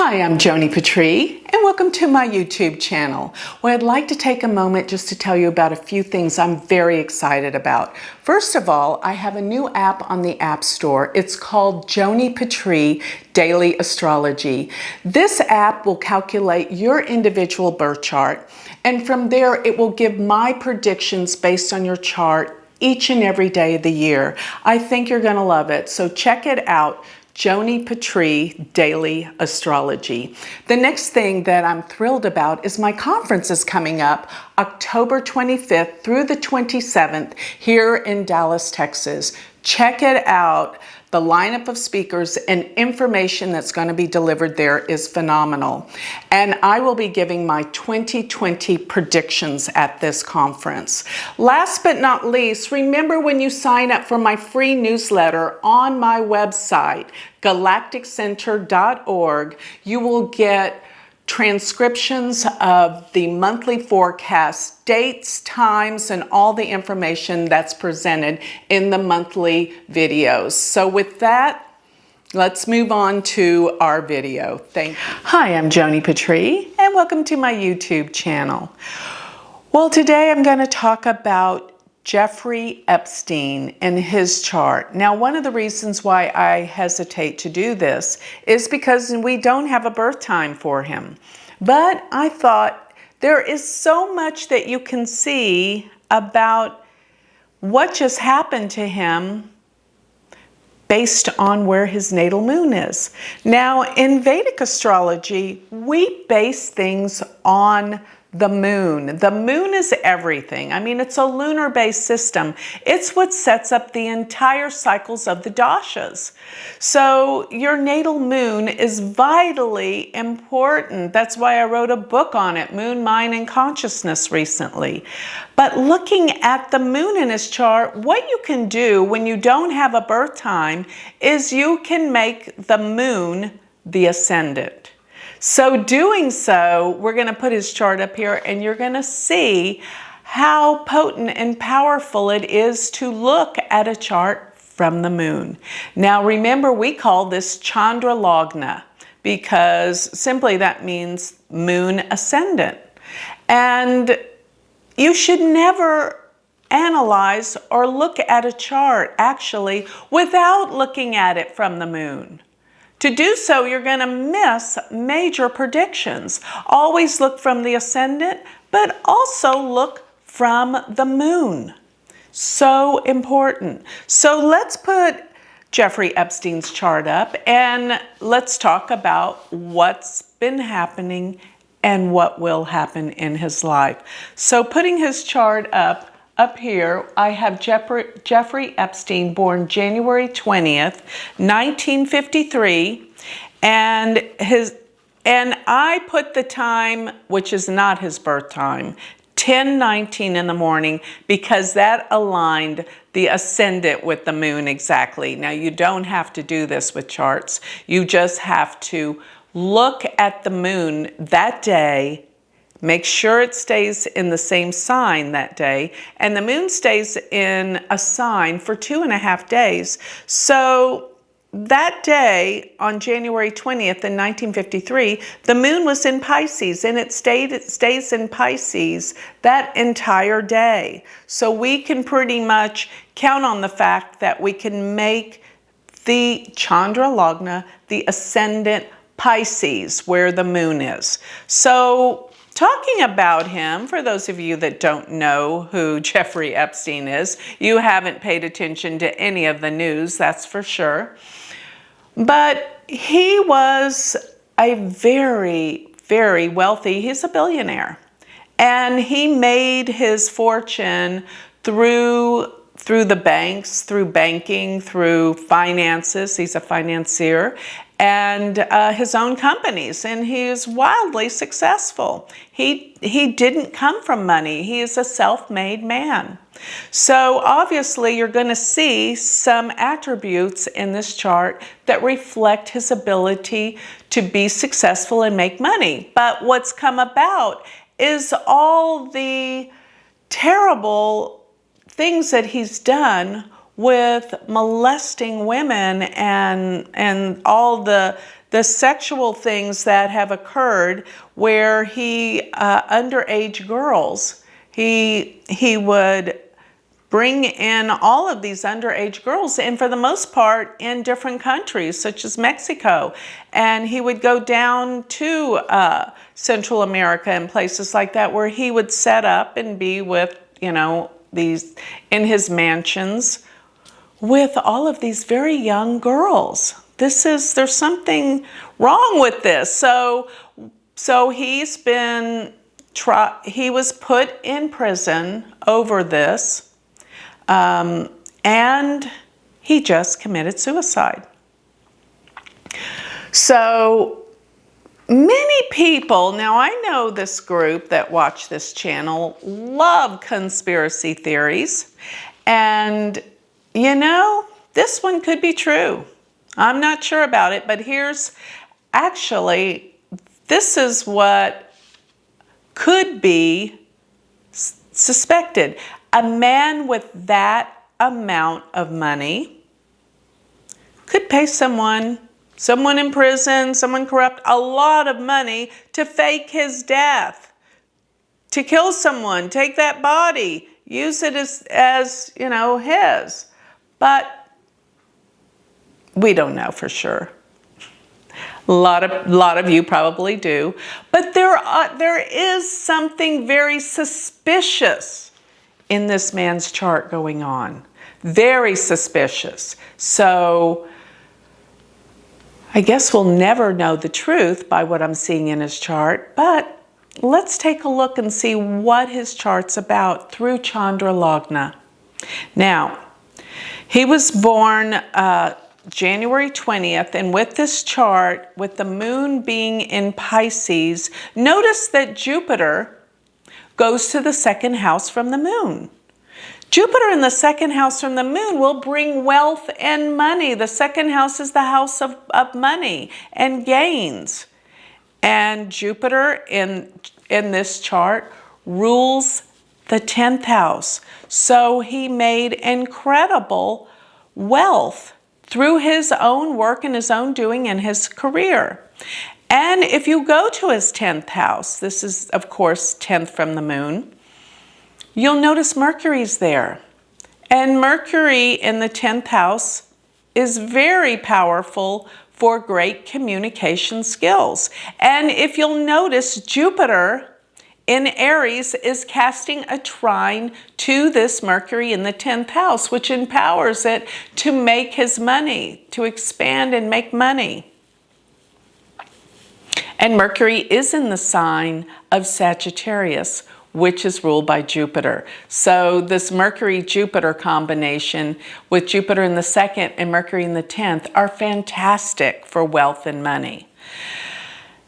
Hi, I'm Joni Patry, and welcome to my YouTube channel, where I'd like to take a moment just to tell you about a few things I'm very excited about. First of all, I have a new app on the App Store. It's called Joni Patry Daily Astrology. This app will calculate your individual birth chart, and from there it will give my predictions based on your chart each and every day of the year. I think you're going to love it, so check it out. Joni Patry Daily Astrology. The next thing that I'm thrilled about is my conference is coming up October 25th through the 27th here in Dallas, Texas. Check it out. The lineup of speakers and information that's going to be delivered there is phenomenal. And I will be giving my 2020 predictions at this conference. Last but not least, remember when you sign up for my free newsletter on my website, galacticcenter.org, you will get transcriptions of the monthly forecast, dates, times, and all the information that's presented in the monthly videos. So with that, let's move on to our video. Thank you. Hi, I'm Joni Patry, and welcome to my YouTube channel. Well, today I'm going to talk about Jeffrey Epstein and his chart. Now, one of the reasons why I hesitate to do this is because we don't have a birth time for him. But I thought there is so much that you can see about what just happened to him based on where his natal moon is. Now, in Vedic astrology, we base things on the moon. The moon is everything. I mean, it's a lunar-based system. It's what sets up the entire cycles of the dashas. So your natal moon is vitally important. That's why I wrote a book on it, Moon, Mind, and Consciousness, recently. But looking at the moon in his chart, what you can do when you don't have a birth time is you can make the moon the ascendant. So doing so, we're going to put his chart up here and you're going to see how potent and powerful it is to look at a chart from the moon. Now remember, we call this Chandra Lagna because simply that means moon ascendant. And you should never analyze or look at a chart actually without looking at it from the moon. To do so, you're going to miss major predictions. Always look from the ascendant, but also look from the moon. So important. So let's put Jeffrey Epstein's chart up and let's talk about what's been happening and what will happen in his life. So putting his chart up here, I have Jeffrey Epstein, born January 20th, 1953, and I put the time, which is not his birth time, 10:19 in the morning, because that aligned the ascendant with the moon exactly. Now, you don't have to do this with charts. You just have to look at the moon that day. Make sure it stays in the same sign that day, and the moon stays in a sign for 2.5 days. So that day, on January 20th in 1953, the moon was in Pisces, and it stays in Pisces that entire day. So we can pretty much count on the fact that we can make the Chandra Lagna the ascendant Pisces, where the moon is. So talking about him, for those of you that don't know who Jeffrey Epstein is, you haven't paid attention to any of the news, that's for sure. But he was a very, very wealthy, he's a billionaire. And he made his fortune through the banks, through banking, through finances. He's a financier. And his own companies, and he is wildly successful. He didn't come from money. He is a self-made man. So obviously you're going to see some attributes in this chart that reflect his ability to be successful and make money. But what's come about is all the terrible things that he's done with molesting women and all the sexual things that have occurred where he underage girls, he would bring in all of these underage girls, and for the most part in different countries such as Mexico. And he would go down to Central America and places like that where he would set up and be with, you know, these in his mansions with all of these very young girls. There's something wrong with this. So he was put in prison over this. And he just committed suicide. So many people, now I know this group that watch this channel love conspiracy theories. And, you know, this one could be true. I'm not sure about it, but this is what could be suspected. A man with that amount of money could pay someone in prison, someone corrupt, a lot of money to fake his death, to kill someone, take that body, use it as you know, his. But we don't know for sure. A lot of you probably do. But there is something very suspicious in this man's chart going on. Very suspicious. So I guess we'll never know the truth by what I'm seeing in his chart, but let's take a look and see what his chart's about through Chandra Lagna. Now, he was born January 20th, and with this chart, with the moon being in Pisces, notice that Jupiter goes to the second house from the moon. Jupiter in the second house from the moon will bring wealth and money. The second house is the house of money and gains. And Jupiter in this chart rules the 10th house. So he made incredible wealth through his own work and his own doing in his career. And if you go to his 10th house, this is, of course, 10th from the moon, you'll notice Mercury's there. And Mercury in the 10th house is very powerful for great communication skills. And if you'll notice, Jupiter in Aries is casting a trine to this Mercury in the 10th house, which empowers it to make his money, to expand and make money. And Mercury is in the sign of Sagittarius, which is ruled by Jupiter. So this Mercury-Jupiter combination with Jupiter in the 2nd and Mercury in the 10th are fantastic for wealth and money.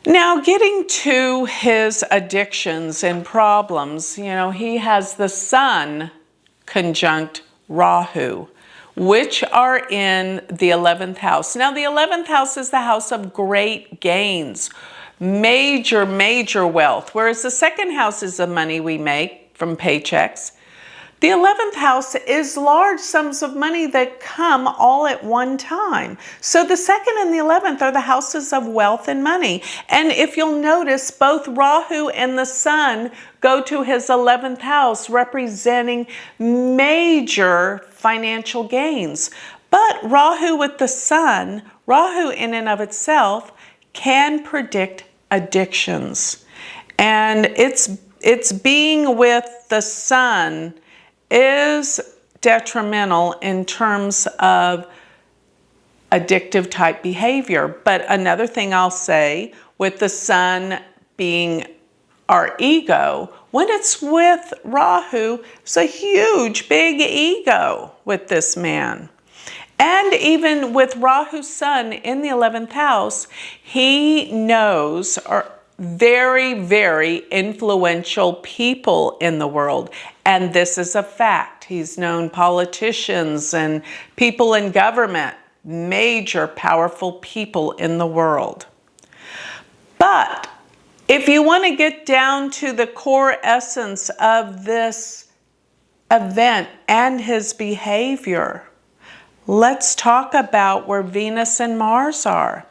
Now, getting to his addictions and problems, you know, he has the Sun conjunct Rahu, which are in the 11th house. Now, the 11th house is the house of great gains, major wealth, whereas the second house is the money we make from paychecks. The 11th house is large sums of money that come all at one time. So the 2nd and the 11th are the houses of wealth and money. And if you'll notice, both Rahu and the Sun go to his 11th house, representing major financial gains. But Rahu with the Sun, Rahu in and of itself, can predict addictions. And it's being with the Sun is detrimental in terms of addictive type behavior. But another thing I'll say, with the Sun being our ego, when it's with Rahu, it's a huge, big ego with this man. And even with Rahu's Sun in the 11th house, he knows very influential people in the world. And this is a fact. He's known politicians and people in government, major powerful people in the world. But if you want to get down to the core essence of this event and his behavior, let's talk about where Venus and Mars are.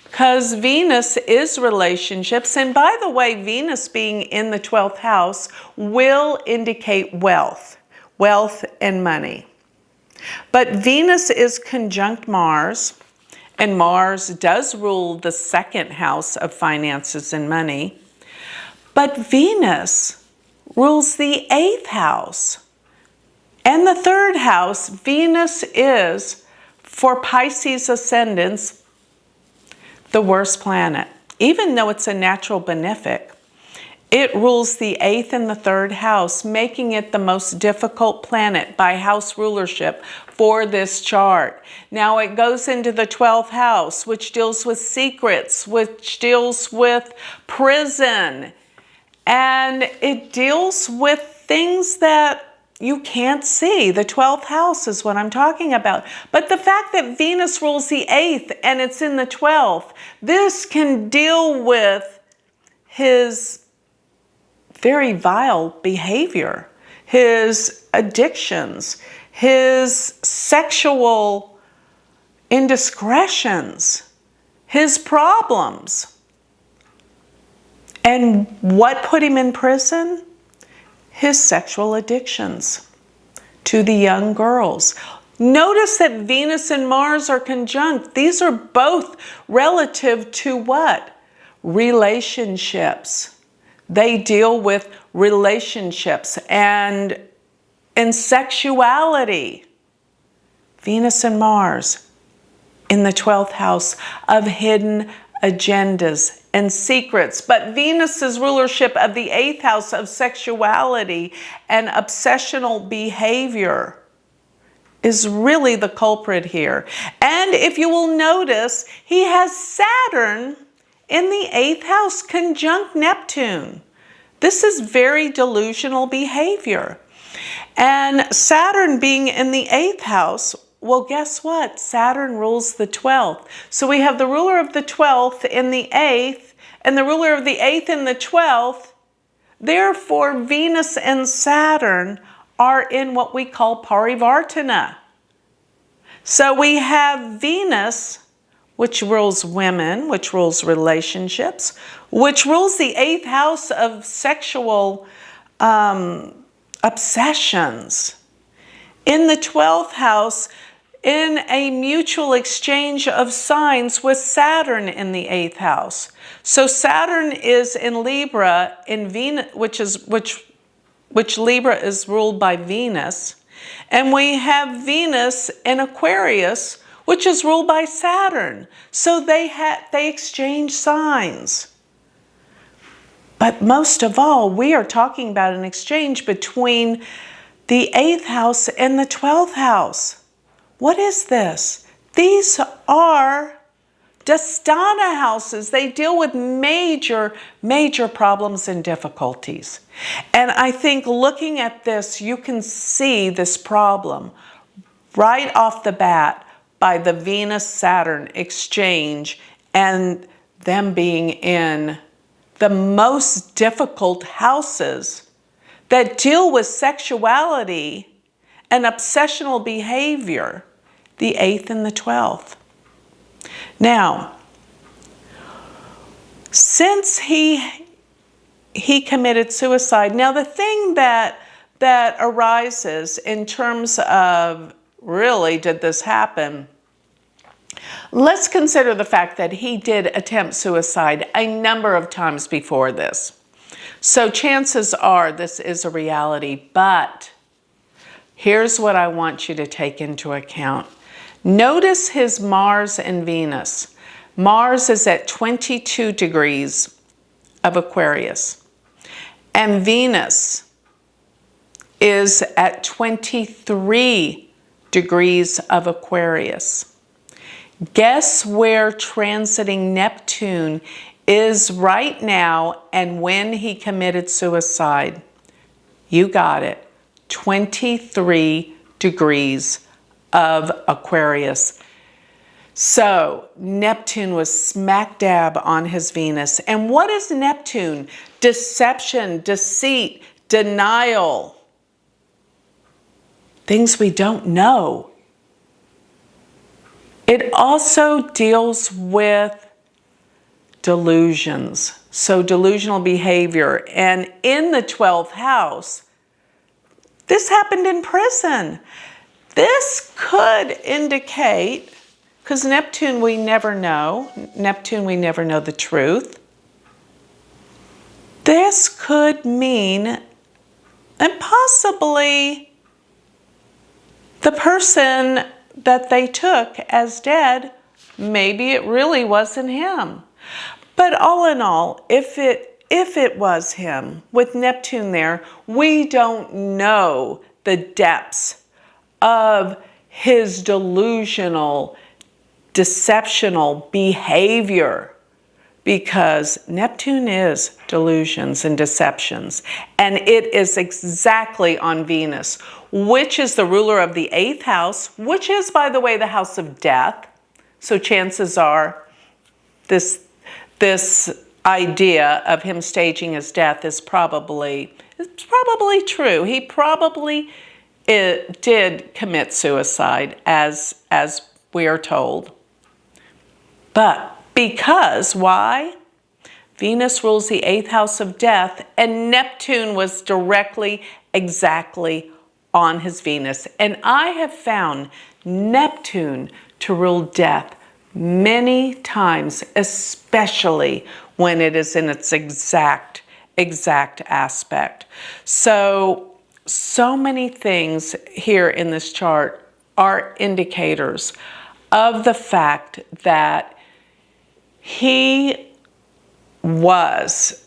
Because Venus is relationships. And by the way, Venus being in the 12th house will indicate wealth and money. But Venus is conjunct Mars, and Mars does rule the 2nd house of finances and money. But Venus rules the 8th house. And the 3rd house, Venus is, for Pisces ascendants, the worst planet. Even though it's a natural benefic, it rules the 8th and the 3rd house, making it the most difficult planet by house rulership for this chart. Now it goes into the 12th house, which deals with secrets, which deals with prison, and it deals with things that you can't see. The 12th house is what I'm talking about. But the fact that Venus rules the 8th and it's in the 12th, this can deal with his very vile behavior, his addictions, his sexual indiscretions, his problems. And what put him in prison? His sexual addictions to the young girls. Notice that Venus and Mars are conjunct. These are both relative to what? Relationships. They deal with relationships and sexuality. Venus and Mars in the 12th house of hidden agendas and secrets. But Venus's rulership of the 8th house of sexuality and obsessional behavior is really the culprit here. And if you will notice, he has Saturn in the 8th house conjunct Neptune. This is very delusional behavior. And Saturn being in the 8th house, well, guess what? Saturn rules the 12th. So we have the ruler of the 12th in the 8th and the ruler of the 8th in the 12th. Therefore, Venus and Saturn are in what we call parivartana. So we have Venus, which rules women, which rules relationships, which rules the 8th house of sexual obsessions. In the 12th house, in a mutual exchange of signs with Saturn in the 8th house. So Saturn is in Libra, in Venus, which Libra is ruled by Venus, and we have Venus in Aquarius, which is ruled by Saturn. So they exchange signs. But most of all, we are talking about an exchange between the 8th house and the 12th house. What is this? These are Dastana houses. They deal with major problems and difficulties. And I think looking at this, you can see this problem right off the bat by the Venus-Saturn exchange and them being in the most difficult houses that deal with sexuality and obsessional behavior, the 8th and the 12th. Now, since he committed suicide, now the thing that arises in terms of really did this happen, let's consider the fact that he did attempt suicide a number of times before this. So chances are this is a reality, but here's what I want you to take into account. Notice his Mars and Venus. Mars is at 22 degrees of Aquarius, and Venus is at 23 degrees of Aquarius. Guess where transiting Neptune is right now and when he committed suicide? You got it. 23 degrees of Aquarius. So Neptune was smack dab on his Venus. And what is Neptune? Deception, deceit, denial. Things we don't know. It also deals with delusions, so delusional behavior. And in the 12th house, this happened in prison. This could indicate, because Neptune we never know, Neptune we never know the truth. This could mean, and possibly the person that they took as dead, maybe it really wasn't him. But all in all, if it was him, with Neptune there, we don't know the depths of his delusional, deceptional behavior, because Neptune is delusions and deceptions, and it is exactly on Venus, which is the ruler of the 8th house, which is, by the way, the house of death. So chances are this idea of him staging his death is probably true. He probably did commit suicide, as we are told. But because, why? Venus rules the 8th house of death, and Neptune was directly, exactly on his Venus. And I have found Neptune to rule death many times, especially when it is in its exact aspect. So many things here in this chart are indicators of the fact that he was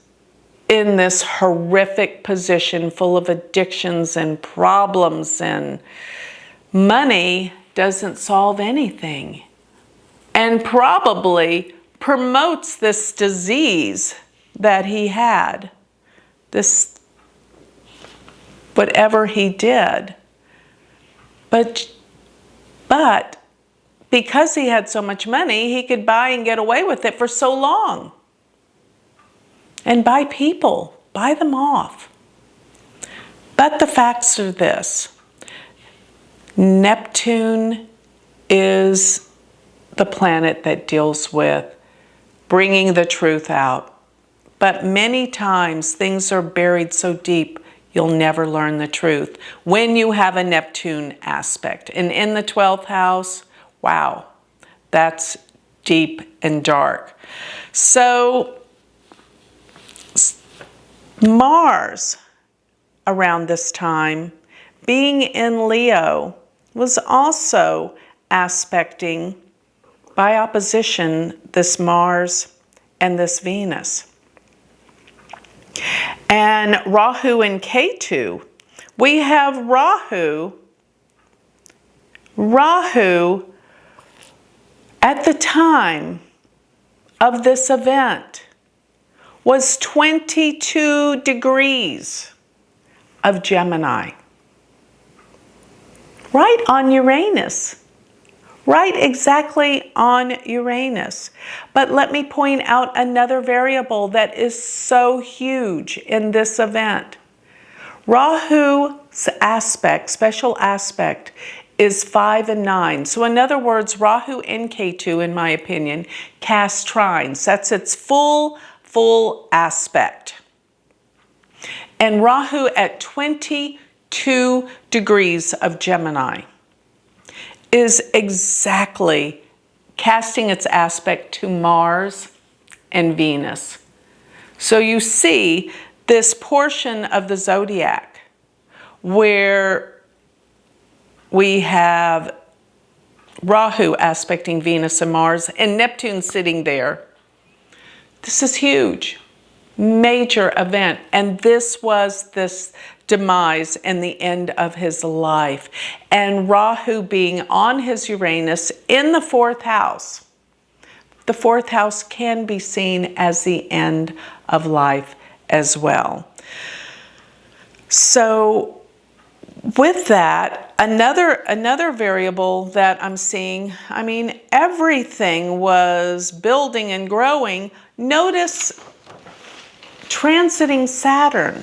in this horrific position full of addictions and problems, and money doesn't solve anything, and probably promotes this disease that he had, this whatever he did. But because he had so much money, he could buy and get away with it for so long. And buy people, buy them off. But the facts are this: Neptune is the planet that deals with bringing the truth out. But many times things are buried so deep, you'll never learn the truth when you have a Neptune aspect. And in the 12th house, wow, that's deep and dark. So Mars, around this time, being in Leo, was also aspecting by opposition this Mars and this Venus. And Rahu and Ketu, we have Rahu at the time of this event was 22 degrees of Gemini, right on Uranus, right exactly on Uranus. But let me point out another variable that is so huge in this event. Rahu's aspect, special aspect, is 5 and 9. So in other words, Rahu and Ketu, in my opinion, cast trines. That's its full aspect. And Rahu at 22 degrees of Gemini is exactly casting its aspect to Mars and Venus. So you see this portion of the zodiac where we have Rahu aspecting Venus and Mars and Neptune sitting there. This is huge, major event. And this was this demise and the end of his life. And Rahu being on his Uranus in the 4th house. The 4th house can be seen as the end of life as well. So with that, another variable that I'm seeing, I mean, everything was building and growing. Notice transiting Saturn.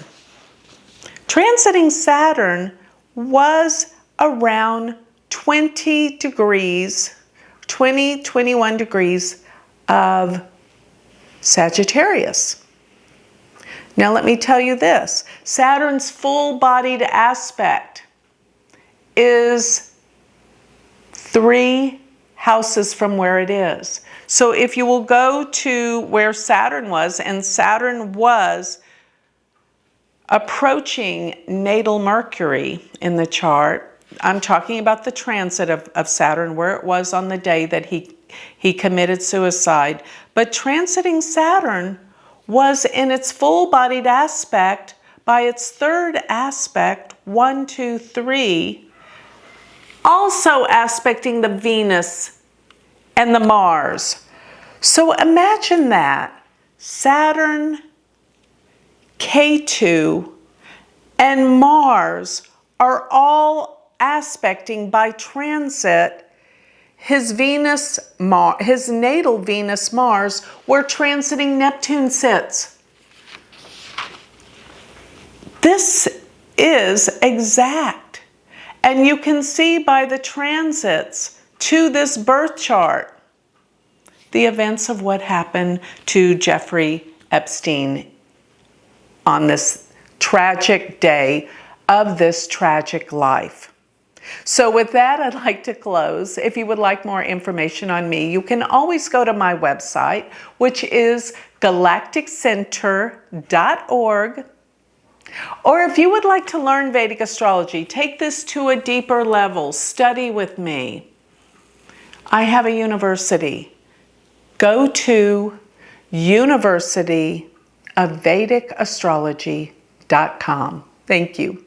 Transiting Saturn was around 20 degrees, 21 degrees of Sagittarius. Now let me tell you this, Saturn's full-bodied aspect is 3 houses from where it is. So if you will go to where Saturn was, and Saturn was approaching natal Mercury in the chart, I'm talking about the transit of Saturn, where it was on the day that he committed suicide. But transiting Saturn was in its full-bodied aspect by its 3rd aspect, 1, 2, 3, also aspecting the Venus and the Mars. So imagine that, Saturn, Ketu, and Mars are all aspecting by transit his natal Venus Mars, where transiting Neptune sits. This is exact. And you can see by the transits to this birth chart the events of what happened to Jeffrey Epstein on this tragic day of this tragic life. So with that, I'd like to close. If you would like more information on me, you can always go to my website, which is galacticcenter.org. Or if you would like to learn Vedic astrology, take this to a deeper level, study with me, I have a university. Go to University of Vedic Astrology.com. Thank you.